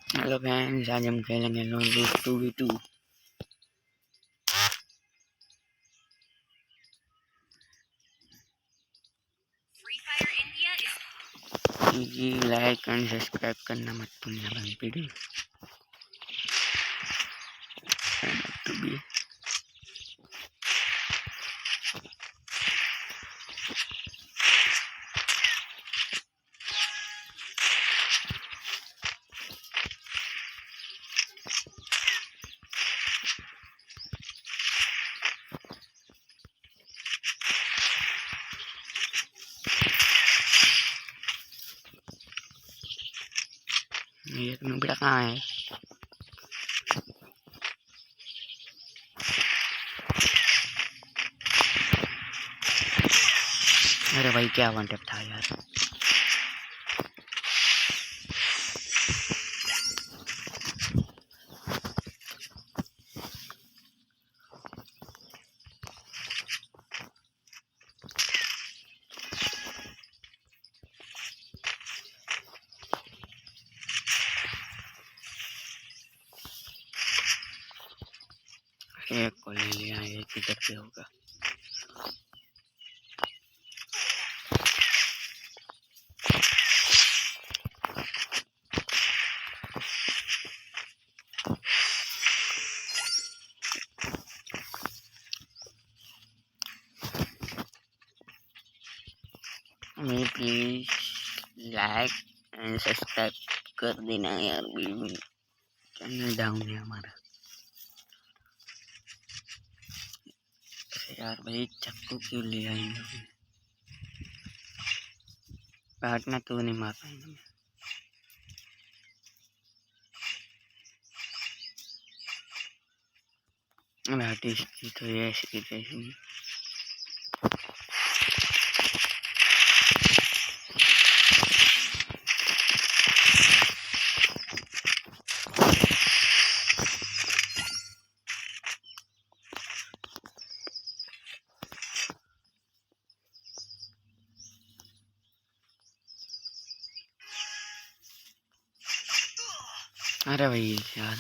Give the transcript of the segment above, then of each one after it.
Hello friends, आज हम खेलेंगे lone route 2v2। Like and subscribe करना मत भूलना भाई वीडियो तो भी। ये नुबड़ा कहाँ है? अरे भाई क्या वन टैप था यार। एक को ले लिया, एक इधर पे होगा। मैं प्लीज लाइक एंड सब्सक्राइब कर देना यार, बिल्कुल चैनल डाउन है हमारा। यार भाई चक्कू क्यों लिया इन लोगों ने? काटना तो नहीं मार पाएंगे। आर्टिस्ट की तो ये ऐसी की तैसी। अरे भाई यार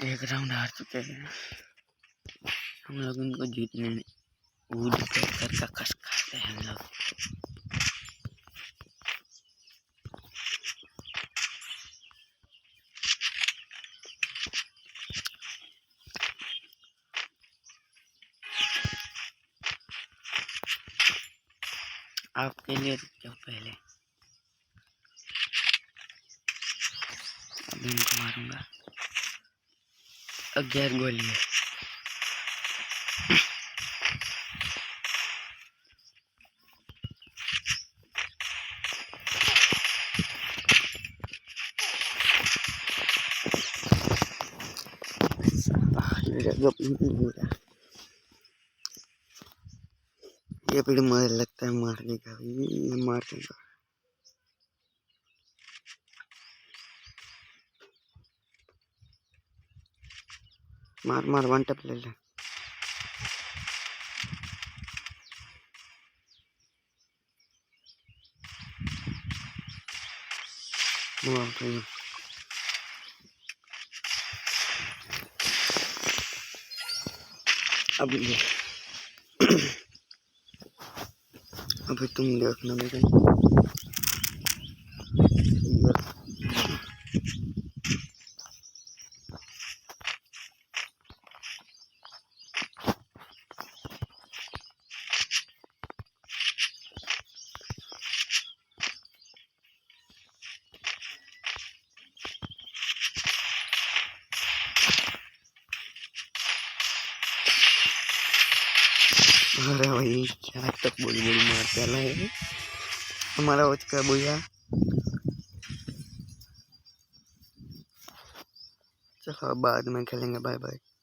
एक राउंड हार चुके हैं हम लोग। इनको जीतने में कूद कर का कस खाते हैं हम लोग। आपके लिए रुक जाओ पहले, अभी इनको मारूंगा। 11 गोली है। ये पेड़ मुझे लगता है मारने का, ये मार देगा। मार मार वन टैप ले ले। अभी ये अभी तुम देखना मेरे। अरे भाई क्या तक बोली बोली मारते है हमारा हो चुका है भैया। चलो बाद में खेलेंगे, बाय बाय।